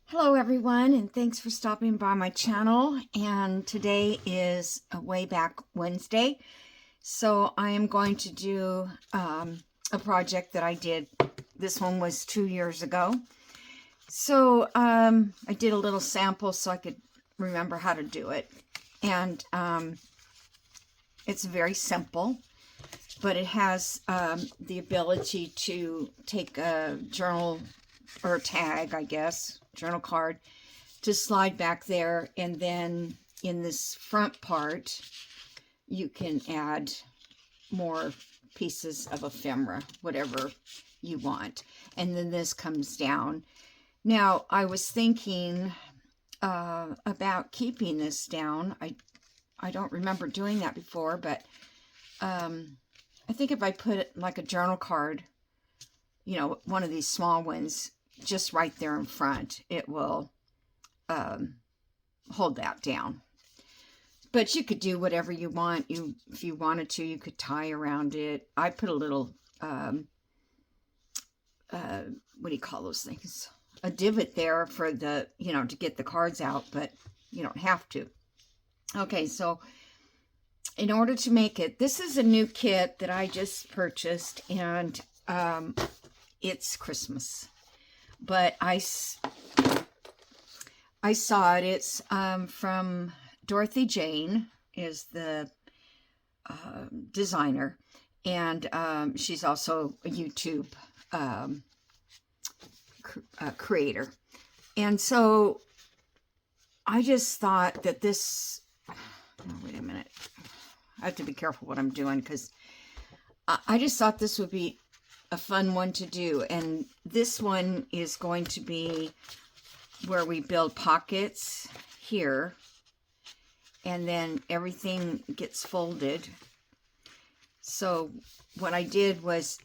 Hello everyone, and thanks for stopping by my channel. And today is a Way Back Wednesday, so I am going to do a project that I did. This one was 2 years ago, so I did a little sample so I could remember how to do it. And it's very simple, but it has the ability to take a journal or tag, I guess, journal card, to slide back there, and then in this front part you can add more pieces of ephemera, whatever you want, and then this comes down. Now I was thinking about keeping this down. I don't remember doing that before, but I think if I put it like a journal card, you know, one of these small ones, just right there in front, it will hold that down. But you could do whatever you want. If you wanted to, you could tie around it. I put a little what do you call those things, a divot there for the, you know, to get the cards out, but you don't have to. Okay, so in order to make it, this is a new kit that I just purchased, and it's Christmas, but I saw it. It's from Dorothy Jane is the designer, and she's also a YouTube creator. And so I just thought that this, oh, wait a minute, I have to be careful what I'm doing, because I just thought this would be a fun one to do. And this one is going to be where we build pockets here, and then everything gets folded. So what I did was,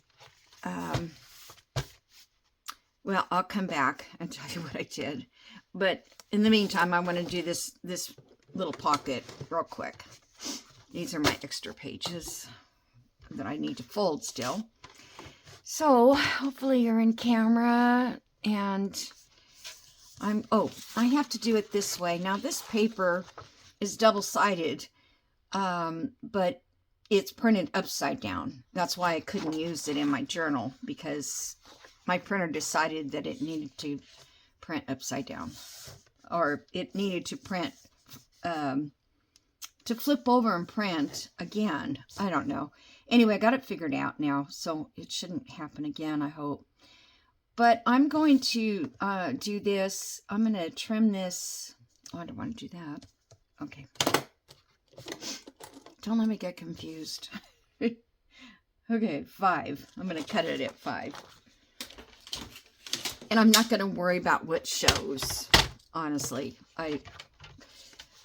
well, I'll come back and tell you what I did, but in the meantime, I want to do this little pocket real quick. These are my extra pages that I need to fold still. So hopefully you're in camera, and I have to do it this way. Now this paper is double-sided, but it's printed upside down. That's why I couldn't use it in my journal, because my printer decided that it needed to print upside down, or it needed to print, to flip over and print again. I don't know. Anyway, I got it figured out now, so it shouldn't happen again, I hope. But I'm going to do this. I'm going to trim this. Oh, I don't want to do that. Okay. Don't let me get confused. Okay, 5. I'm going to cut it at 5. And I'm not going to worry about what shows, honestly. I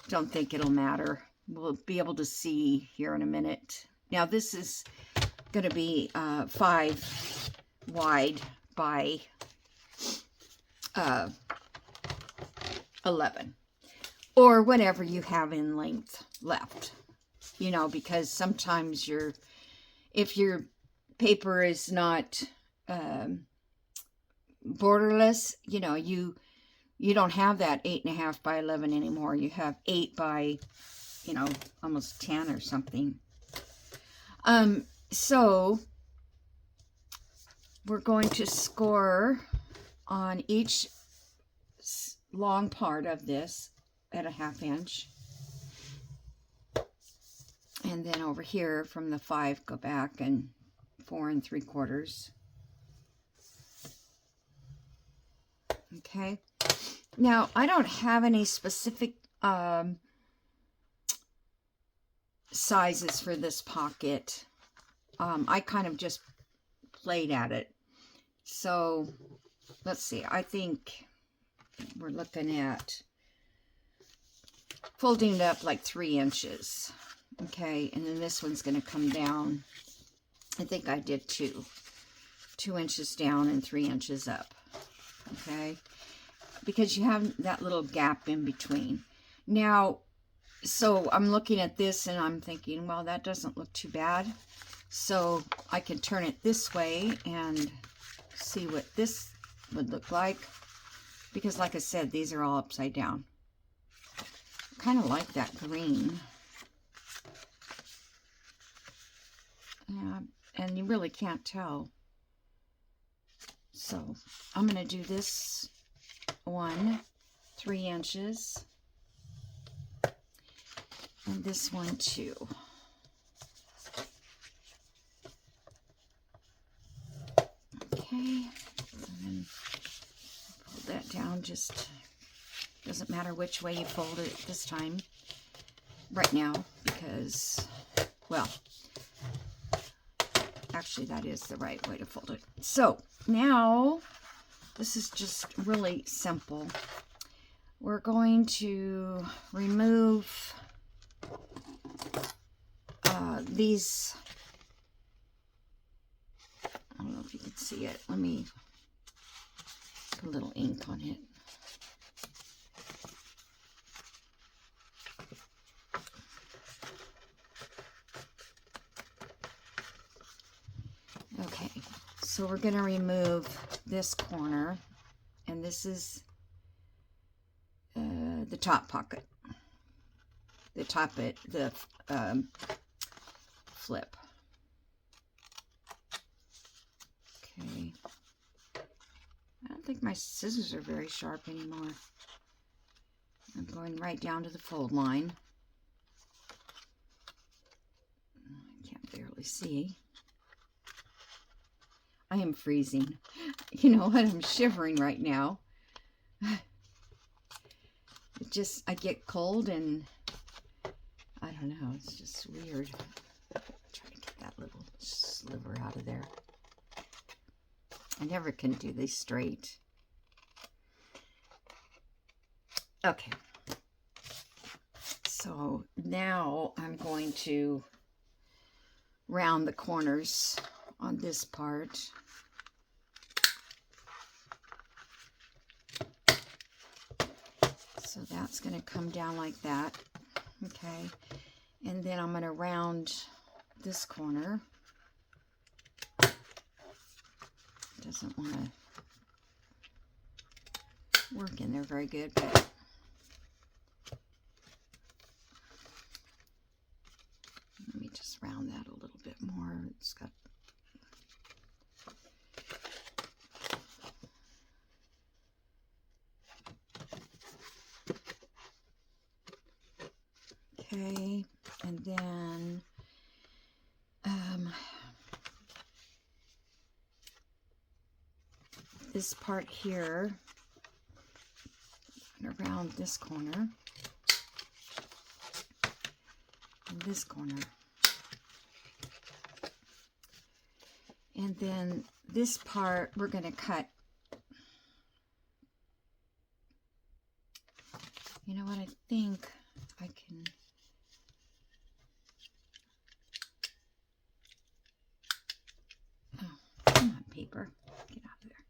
don't think it'll matter. We'll be able to see here in a minute. Now, this is going to be 5 wide by 11, or whatever you have in length left, you know, because sometimes if your paper is not borderless, you know, you don't have that 8.5 by 11 anymore. You have 8 by, you know, almost 10 or something. So we're going to score on each long part of this at a 1/2 inch. And then over here from the 5, go back and 4 3/4. Okay. Now, I don't have any specific sizes for this pocket. I kind of just played at it. So let's see, I think we're looking at folding it up like 3 inches. Okay, and then this one's going to come down. I think I did 2 inches down and 3 inches up. Okay, because you have that little gap in between. Now, so I'm looking at this and I'm thinking, well, that doesn't look too bad. So I can turn it this way and see what this would look like. because like I said, these are all upside down. Kind of like that green. Yeah, and you really can't tell. So I'm going to do this one 3 inches and this one 2. Okay, and then pull that down. Just doesn't matter which way you fold it this time, right now, because, well, actually that is the right way to fold it. So now this is just really simple. We're going to remove these. I don't know if you can see it. Let me put a little ink on it. Okay, so we're going to remove this corner, and this is the top pocket, the flip. Okay, I don't think my scissors are very sharp anymore. I'm going right down to the fold line. I can't barely see. I am freezing. You know what? I'm shivering right now. It just, I get cold and I don't know. It's just weird. Try to get that little sliver out of there. I never can do these straight. Okay. So now I'm going to round the corners on this part. So that's going to come down like that. Okay. And then I'm going to round this corner. Doesn't want to work in there very good, but let me just round that a little bit more. It's got okay, and then this part here, and around this corner, and this corner, and then this part we're going to cut. You know what, I think I can, oh, come on, paper, get out of there.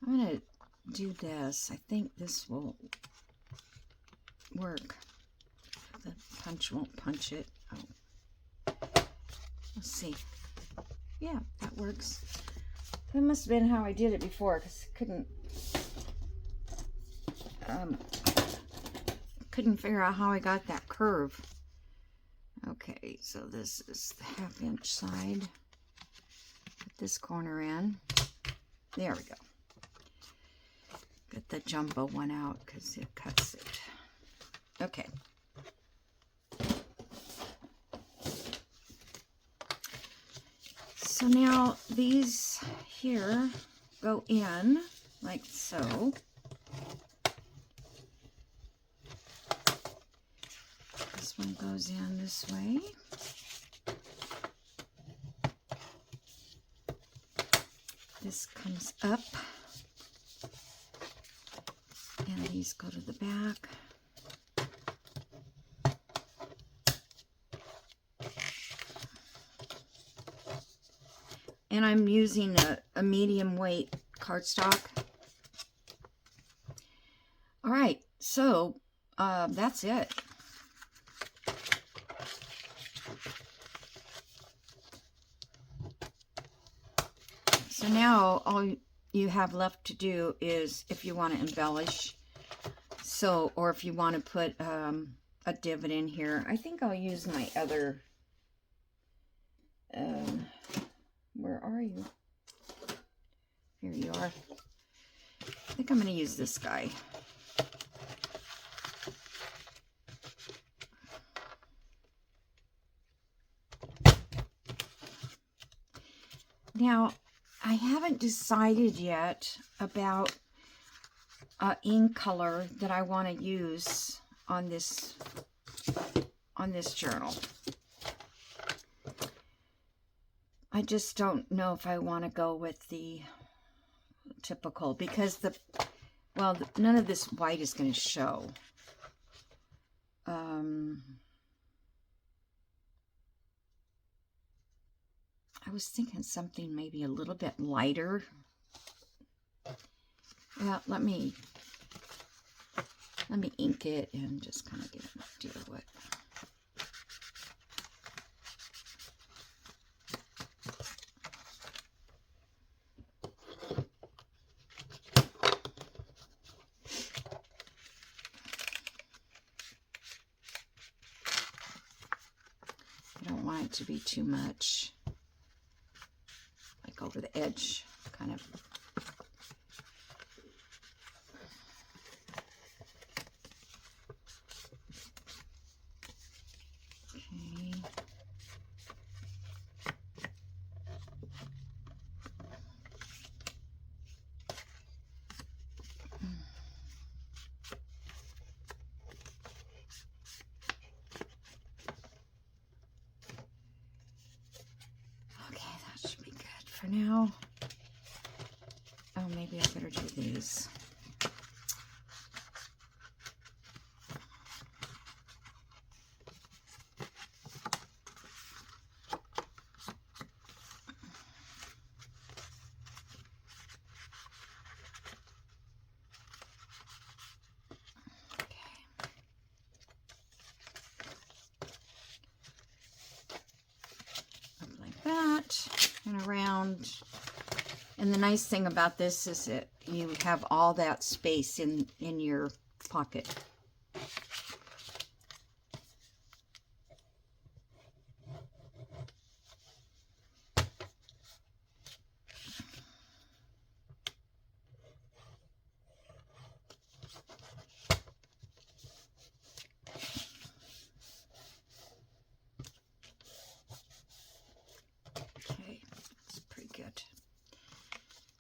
I'm going to do this. I think this will work. The punch won't punch it. Oh. Let's see. Yeah, that works. That must have been how I did it before, because I couldn't figure out how I got that curve. Okay, so this is the 1/2 inch side. Put this corner in. There we go. Get the jumbo one out because it cuts it. Okay. So now these here go in like so. This one goes in this way. This comes up. And these go to the back. And I'm using a medium weight cardstock. All right, so that's it. So now all you have left to do is if you want to embellish. So, or if you want to put a divot in here. I think I'll use my other, where are you? Here you are. I think I'm going to use this guy. Now, I haven't decided yet about ink color that I want to use on this journal. I just don't know if I want to go with the typical, because none of this white is going to show. I was thinking something maybe a little bit lighter. Well, let me ink it and just kind of get an idea of what. I don't want it to be too much, like over the edge, kind of. For now. Oh, maybe I better do these. And around. And the nice thing about this is that you have all that space in your pocket.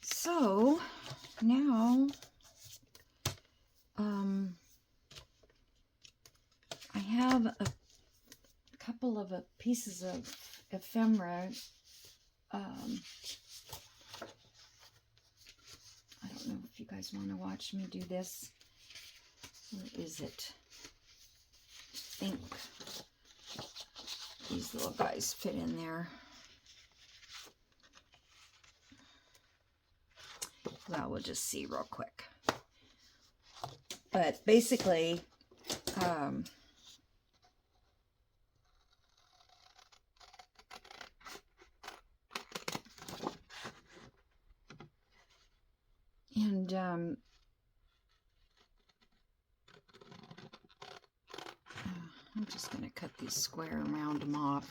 So now I have a couple of pieces of ephemera. I don't know if you guys want to watch me do this. Where is it? I think these little guys fit in there. Well, we'll just see real quick. But basically, I'm just going to cut these square and round them off.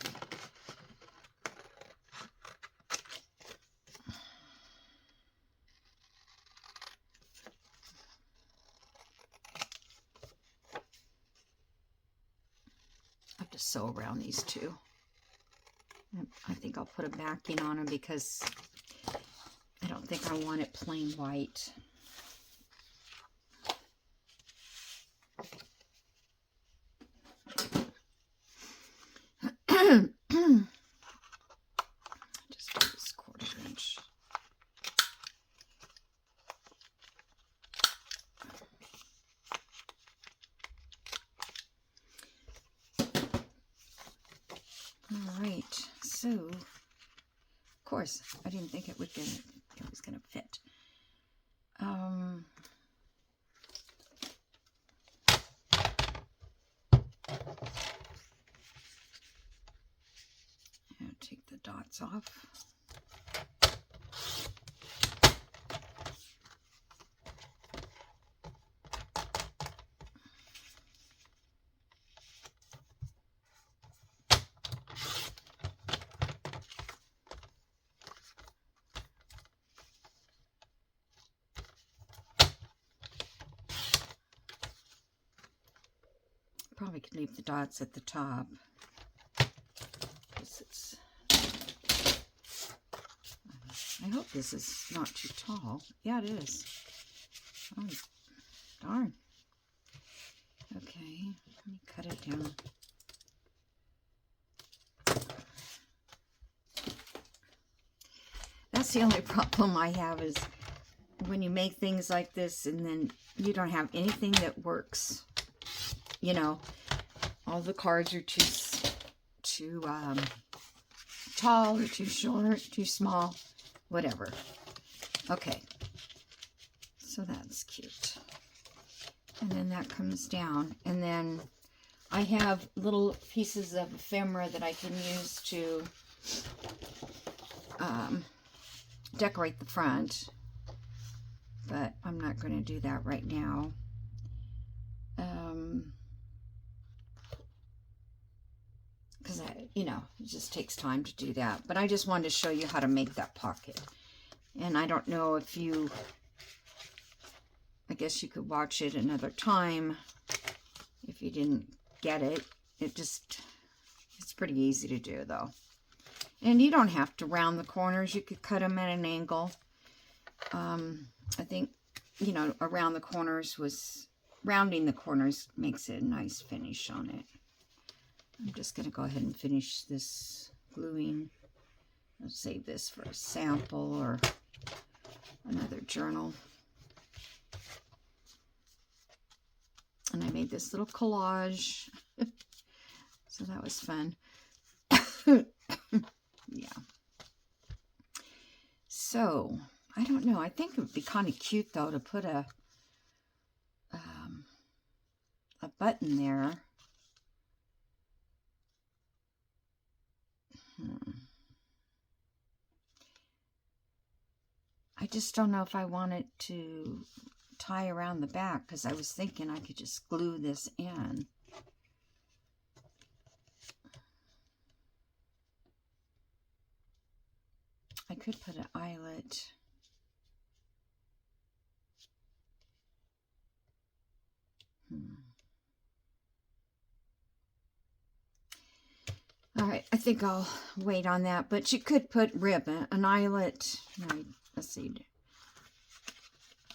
I have to sew around these two. I think I'll put a backing on them because I don't think I want it plain white. Just do this 1/4 inch. All right, so of course I didn't think it was gonna fit. Take the dots off. probably could leave the dots at the top. It's, I hope this is not too tall. Yeah, it is. Oh, darn. Okay, let me cut it down. That's the only problem I have is when you make things like this and then you don't have anything that works. You know, all the cards are too tall or too short, too small, whatever. Okay, so that's cute. And then that comes down. And then I have little pieces of ephemera that I can use to decorate the front. But I'm not going to do that right now. Because, you know, it just takes time to do that. But I just wanted to show you how to make that pocket. And I don't know if you... I guess you could watch it another time if you didn't get it. It's pretty easy to do though. And you don't have to round the corners. You could cut them at an angle. I think, you know, rounding the corners makes it a nice finish on it. I'm just going to go ahead and finish this gluing. I'll save this for a sample or another journal. And I made this little collage. So that was fun. Yeah. So, I don't know. I think it would be kind of cute, though, to put a button there. I just don't know if I want it to tie around the back, because I was thinking I could just glue this in. I could put an eyelet. All right, I think I'll wait on that, but you could put ribbon, an eyelet. No, let's see.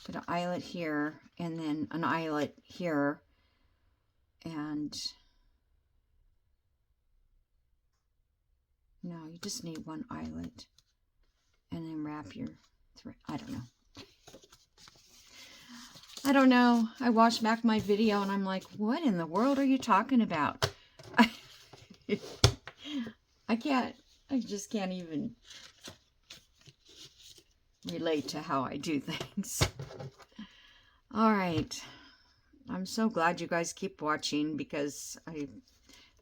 Put an eyelet here, and then an eyelet here, and no, you just need one eyelet, and then wrap your thread. I don't know. I watched back my video, and I'm like, what in the world are you talking about? I just can't even relate to how I do things. All right. I'm so glad you guys keep watching, because I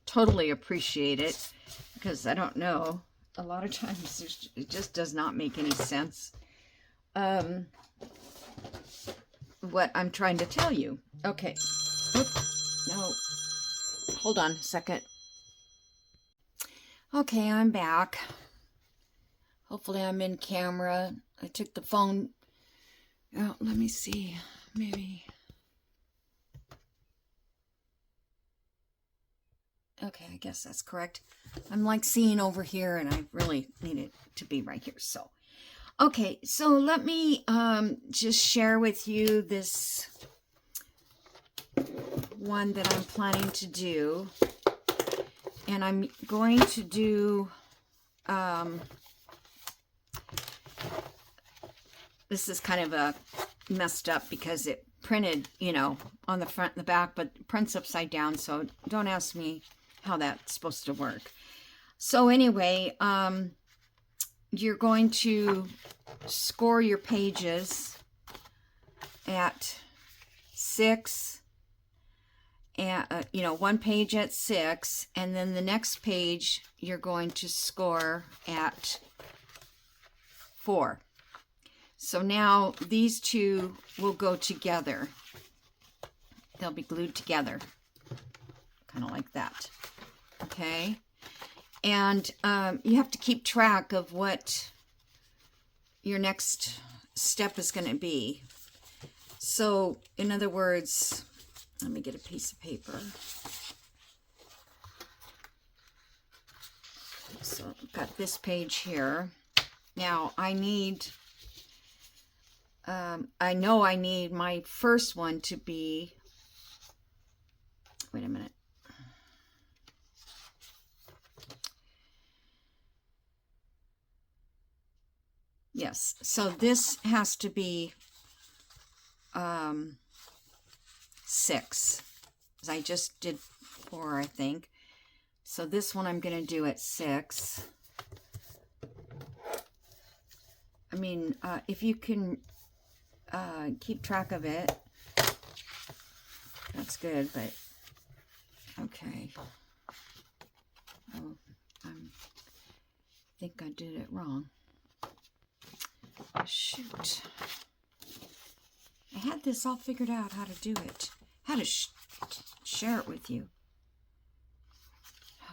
totally appreciate it, because I don't know, a lot of times it just does not make any sense what I'm trying to tell you. Okay. Oops. No. Hold on a second. Okay, I'm back. Hopefully I'm in camera. I took the phone out. Let me see. Maybe. Okay, I guess that's correct. I'm like seeing over here, and I really need it to be right here. So, okay, so let me just share with you this one that I'm planning to do. And I'm going to do, this is kind of a messed up because it printed, you know, on the front and the back, but it prints upside down, so don't ask me how that's supposed to work. So anyway, you're going to score your pages at 6, and you know, one page at 6, and then the next page you're going to score at 4. So now these two will go together. They'll be glued together, kind of like that. Okay, and you have to keep track of what your next step is going to be. So in other words, let me get a piece of paper. got this page here. Now I need, I know I need my first one to be, wait a minute. Yes, so this has to be 6. I just did 4, I think. So this one I'm going to do at 6. I mean, if you can keep track of it, that's good, but okay. Oh, I think I did it wrong. Shoot. I had this all figured out how to do it. How to share it with you.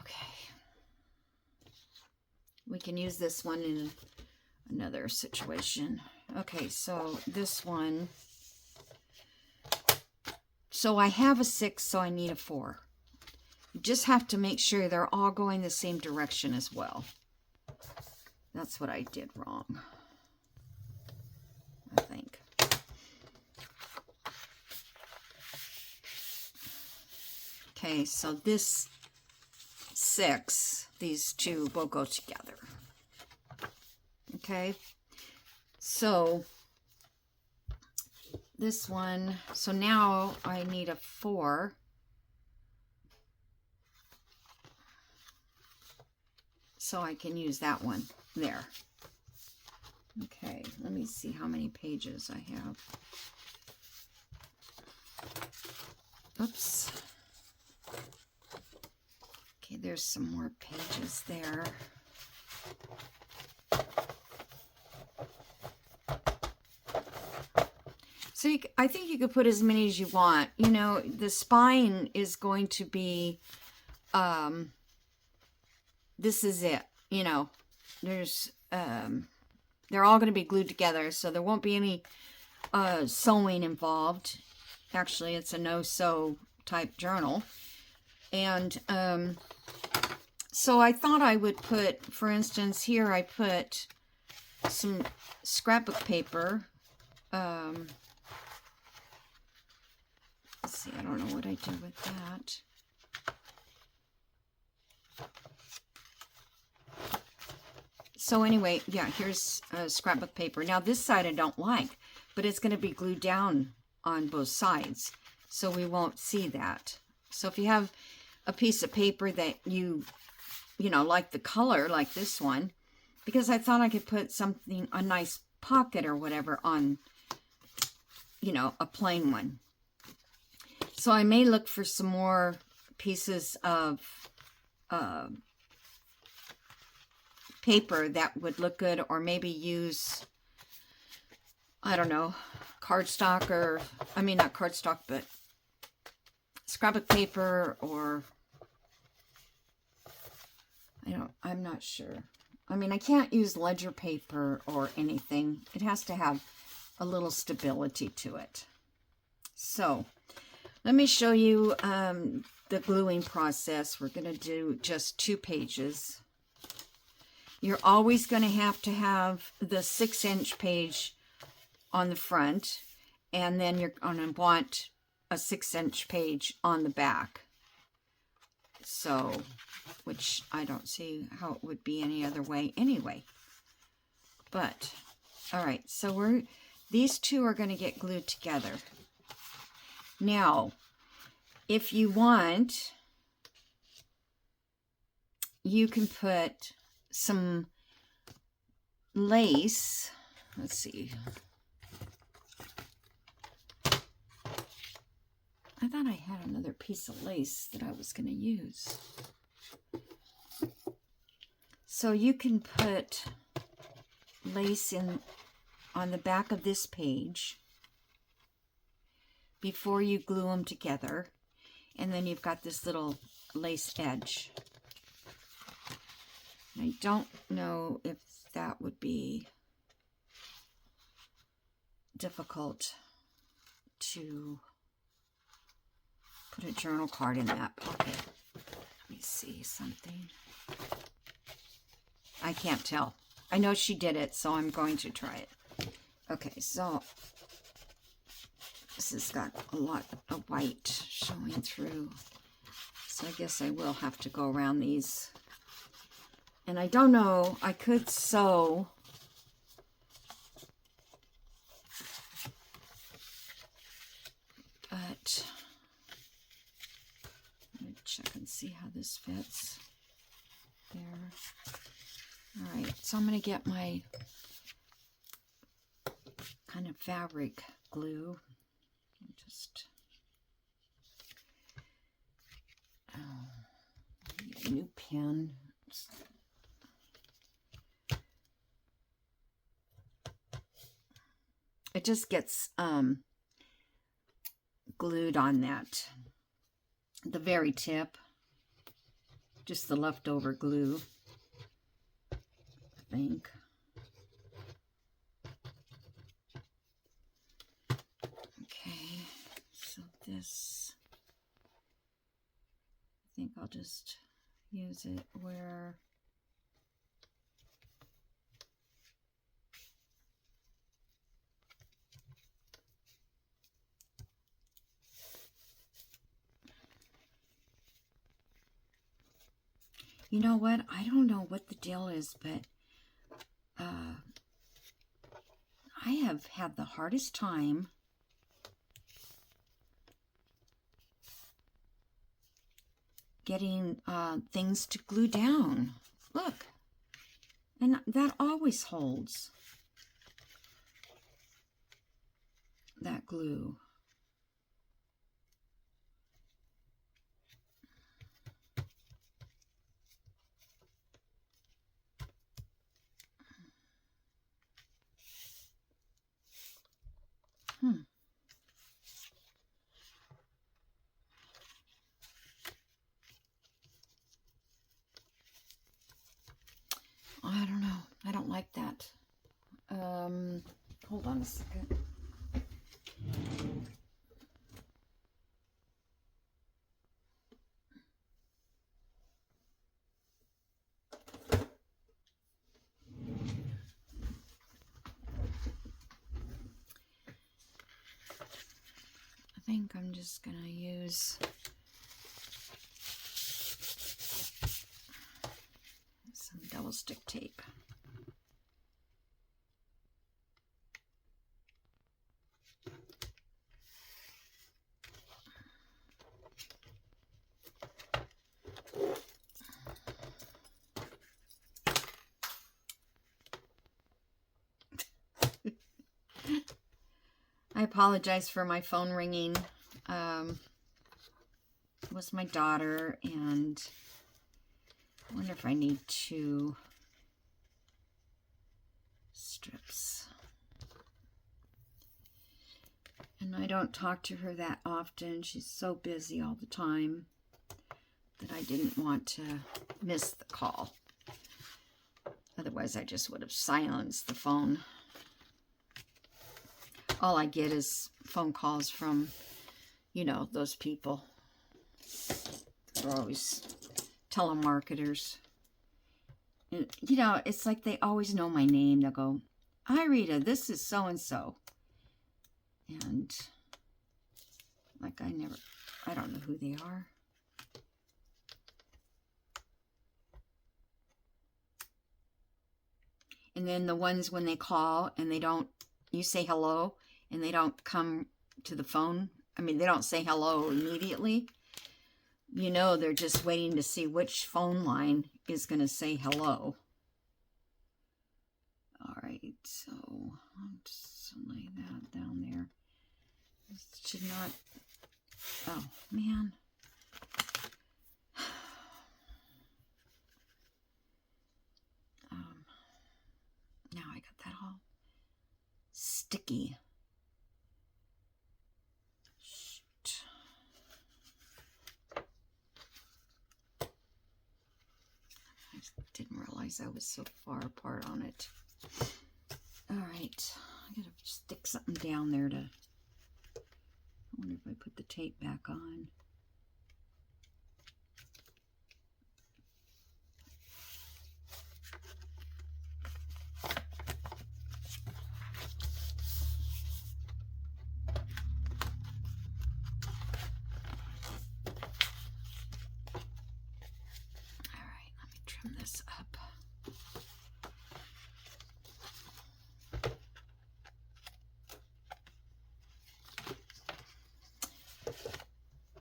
Okay. We can use this one in another situation. Okay, so this one. So I have a 6, so I need a 4. You just have to make sure they're all going the same direction as well. That's what I did wrong, I think. Okay, so this 6, these two will go together. Okay, so this one, so now I need a 4. So I can use that one there. Okay, let me see how many pages I have. Oops. Okay, there's some more pages there. So I think you could put as many as you want. You know, the spine is going to be, this is it. You know, there's, they're all going to be glued together, so there won't be any sewing involved. Actually, it's a no-sew type journal. And so I thought I would put, for instance, here I put some scrapbook paper. Let's see, I don't know what I do with that. So anyway, yeah, here's scrapbook paper. Now this side I don't like, but it's going to be glued down on both sides, so we won't see that. So if you have a piece of paper that you know, like the color, like this one, because I thought I could put something, a nice pocket or whatever on, you know, a plain one. So I may look for some more pieces of paper that would look good, or maybe use, I don't know, cardstock, or, I mean, not cardstock, but scrapbook paper, or, I'm not sure. I mean, I can't use ledger paper or anything. It has to have a little stability to it. So, let me show you the gluing process. We're going to do just 2 pages. You're always going to have the 6-inch page on the front, and then you're going to want a 6-inch page on the back. So, which I don't see how it would be any other way anyway. But, all right, so these two are going to get glued together. Now, if you want, you can put some lace. Let's see. I thought I had another piece of lace that I was going to use. So you can put lace in on the back of this page before you glue them together, and then you've got this little lace edge. I don't know if that would be difficult to put a journal card in that pocket. Let me see something. I can't tell. I know she did it, so I'm going to try it. Okay, so this has got a lot of white showing through. So I guess I will have to go around these. And I don't know, I could sew. But let me check and see how this fits. There. All right, so I'm going to get my kind of fabric glue. Just get a new pen. It just gets glued on the very tip, just the leftover glue, I think. Okay, so this, I think I'll just use it where you know what? I don't know what the deal is, but I have had the hardest time getting things to glue down. Look, and that always holds, that glue. I don't know. I don't like that. Hold on a second. I think I'm just gonna use some double stick tape. I apologize for my phone ringing. It was my daughter, and I wonder if I need 2 strips. And I don't talk to her that often. She's so busy all the time that I didn't want to miss the call. Otherwise, I just would have silenced the phone. All I get is phone calls from, you know, those people. They're always telemarketers. And, you know, it's like they always know my name. They'll go, "Hi, Rita, this is so-and-so." And, like, I don't know who they are. And then the ones when they call and you say hello, and they don't come to the phone. I mean, they don't say hello immediately. You know, they're just waiting to see which phone line is going to say hello. All right, so I'll just lay that down there. This should not, oh, man. Now I got that all sticky. Shoot. I didn't realize I was so far apart on it. All right, I gotta stick something down there I wonder if I put the tape back on.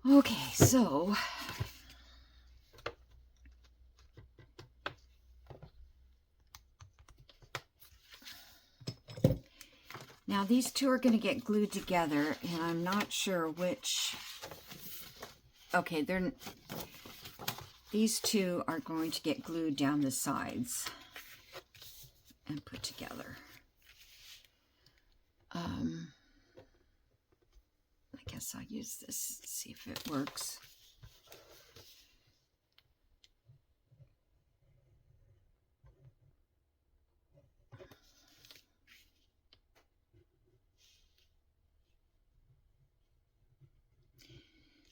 Okay, so now these two are going to get glued together, and I'm not sure which. Okay, these two are going to get glued down the sides and put together. I guess I'll use this, see if it works.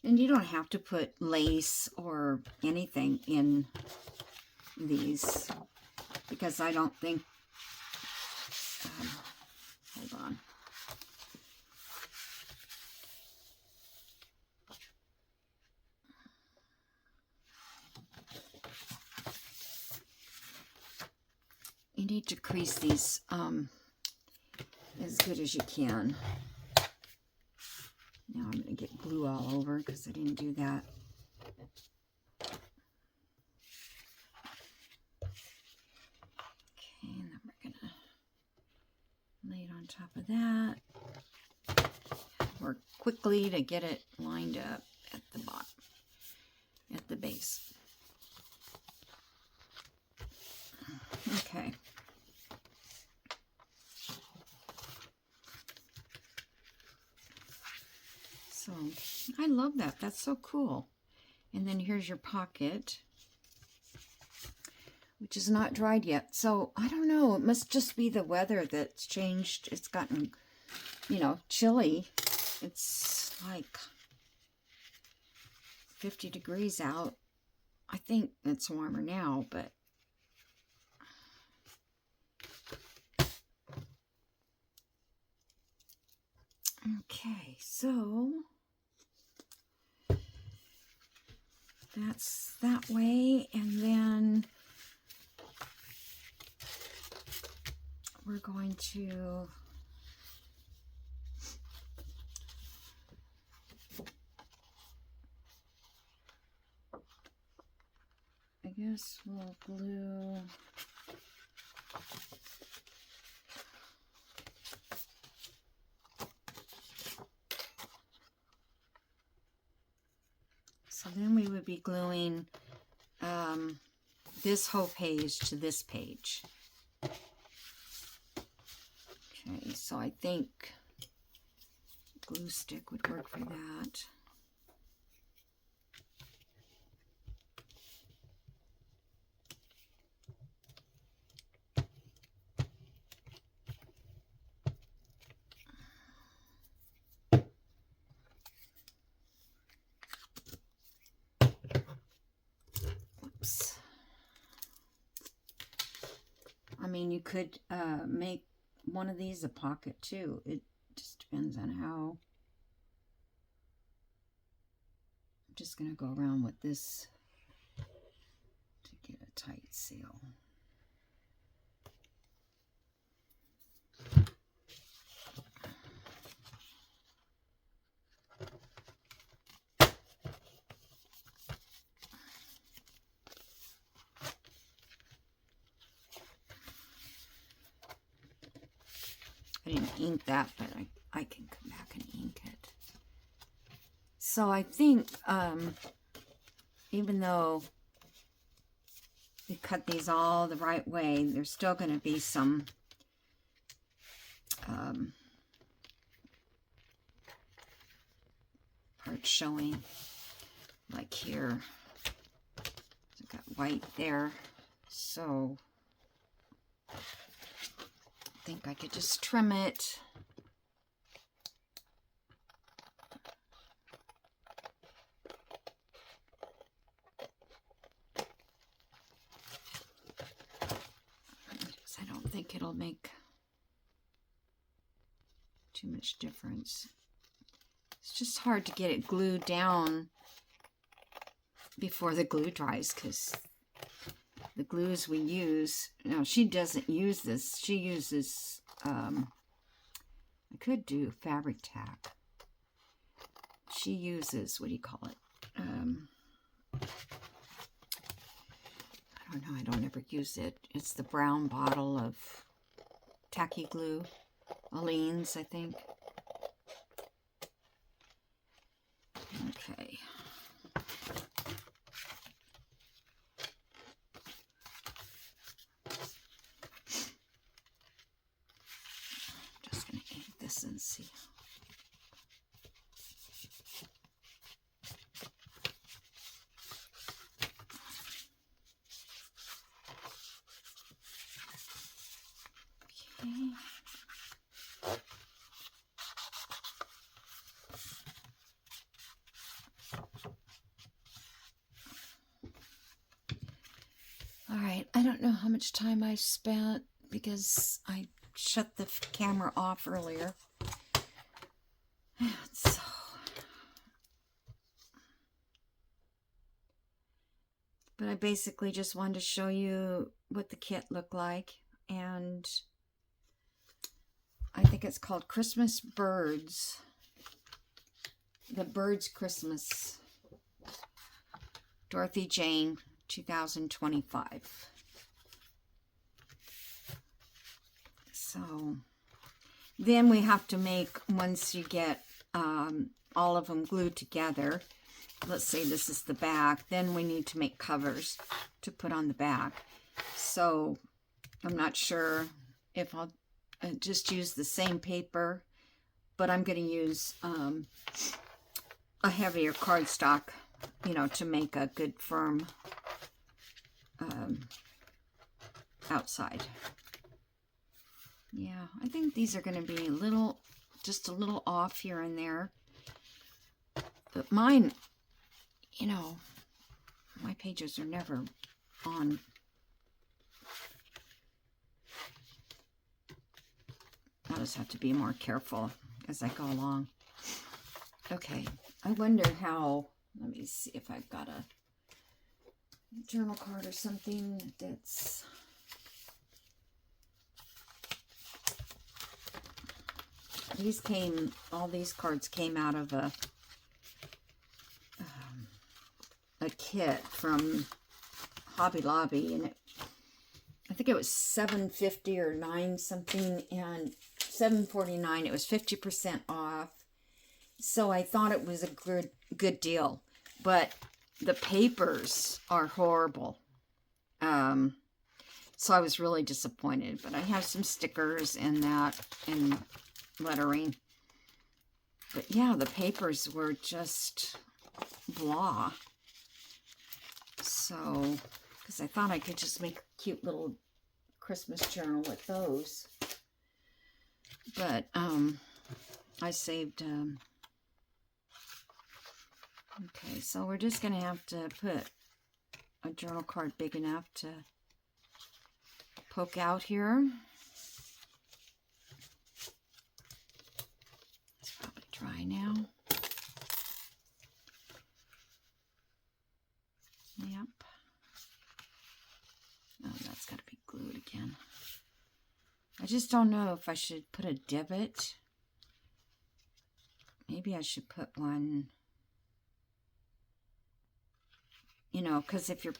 And you don't have to put lace or anything in these, because I don't think, hold on. You need to crease these as good as you can. Now I'm going to get glue all over because I didn't do that. Okay, and then we're going to lay it on top of that. Work quickly to get it lined up at the bottom, at the base. Okay. So I love that. That's so cool. And then here's your pocket, which is not dried yet. So I don't know. It must just be the weather that's changed. It's gotten, you know, chilly. It's like 50 degrees out. I think it's warmer now, but okay, so that's that way, and then we're going to I guess we'll glue so then we would be gluing this whole page to this page. Okay, so I think glue stick would work for that. Oops. I mean, you could make one of these a pocket too. It just depends on how. I'm just going to go around with this to get a tight seal. I didn't ink that, but I can come back and ink it. So I think, even though we cut these all the right way, there's still going to be some parts showing, like here. I've got white there, so I think I could just trim it. I don't think it'll make too much difference. It's just hard to get it glued down before the glue dries, because the glues we use, no, she doesn't use this. She uses, I could do fabric tack. she uses, what do you call it? I don't know, I don't ever use it. It's the brown bottle of tacky glue. Aleene's, I think. Okay. Just going to ink this and see. Okay. All right, I don't know how much time I spent because I shut the camera off earlier. So, but I basically just wanted to show you what the kit looked like, and I think it's called Christmas Birds. The Birds Christmas. Dorothy Jane, 2025. So then we have to make, once you get all of them glued together, let's say this is the back, then we need to make covers to put on the back. So I'm not sure if I'll just use the same paper, but I'm going to use a heavier cardstock, you know, to make a good firm outside. Yeah, I think these are going to be just a little off here and there. But mine, you know, my pages are never on. I'll just have to be more careful as I go along. Okay, I wonder how, let me see if I've got a journal card or something that's... all these cards came out of a kit from Hobby Lobby, and I think it was $7.50 or $9 something, and $7.49. It was 50% off. So I thought it was a good deal, but the papers are horrible. So I was really disappointed, but I have some stickers and that and lettering. But yeah, the papers were just blah. So, because I thought I could just make a cute little Christmas journal with those. But I saved... Okay, so we're just going to have to put a journal card big enough to poke out here. It's probably dry now. Yep. Oh, that's got to be glued again. I just don't know if I should put a divot. Maybe I should put one, you know, because if you're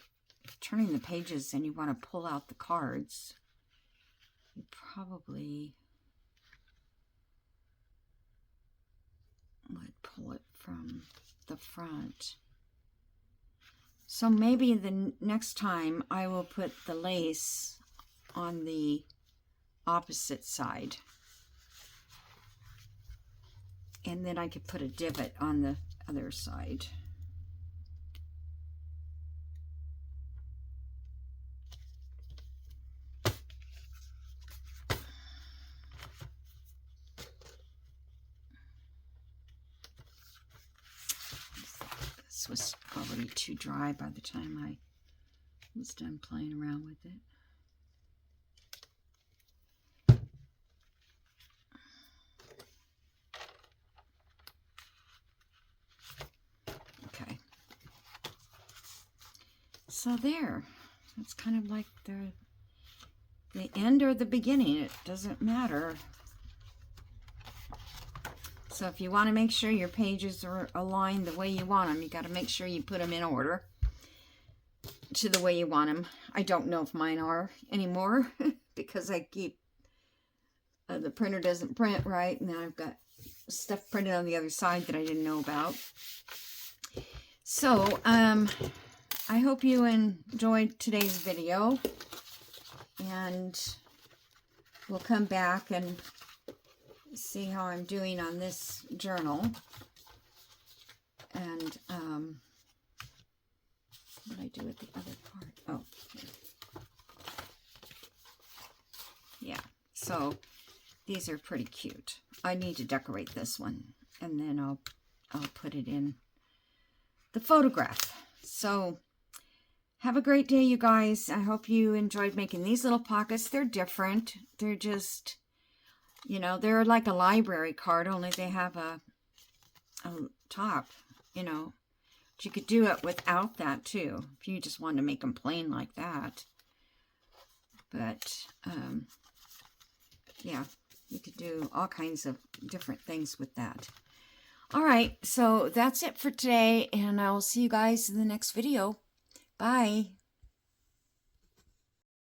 turning the pages and you want to pull out the cards, you probably would pull it from the front. So maybe the next time I will put the lace on the opposite side. And then I could put a divot on the other side. This was already too dry by the time I was done playing around with it. Okay. So there. It's kind of like the end or the beginning. It doesn't matter. So if you want to make sure your pages are aligned the way you want them, you got to make sure you put them in order to the way you want them. I don't know if mine are anymore because I keep, the printer doesn't print right, and then I've got stuff printed on the other side that I didn't know about. So, I hope you enjoyed today's video, and we'll come back and see how I'm doing on this journal. And, what did I do with the other part? Oh, here. Yeah, so these are pretty cute. I need to decorate this one, and then I'll put it in the photograph. So have a great day, you guys. I hope you enjoyed making these little pockets. They're different. They're just, you know, they're like a library card, only they have a top, you know. But you could do it without that too, if you just wanted to make them plain like that. But, yeah, you could do all kinds of different things with that. All right, so that's it for today, and I'll see you guys in the next video. Bye.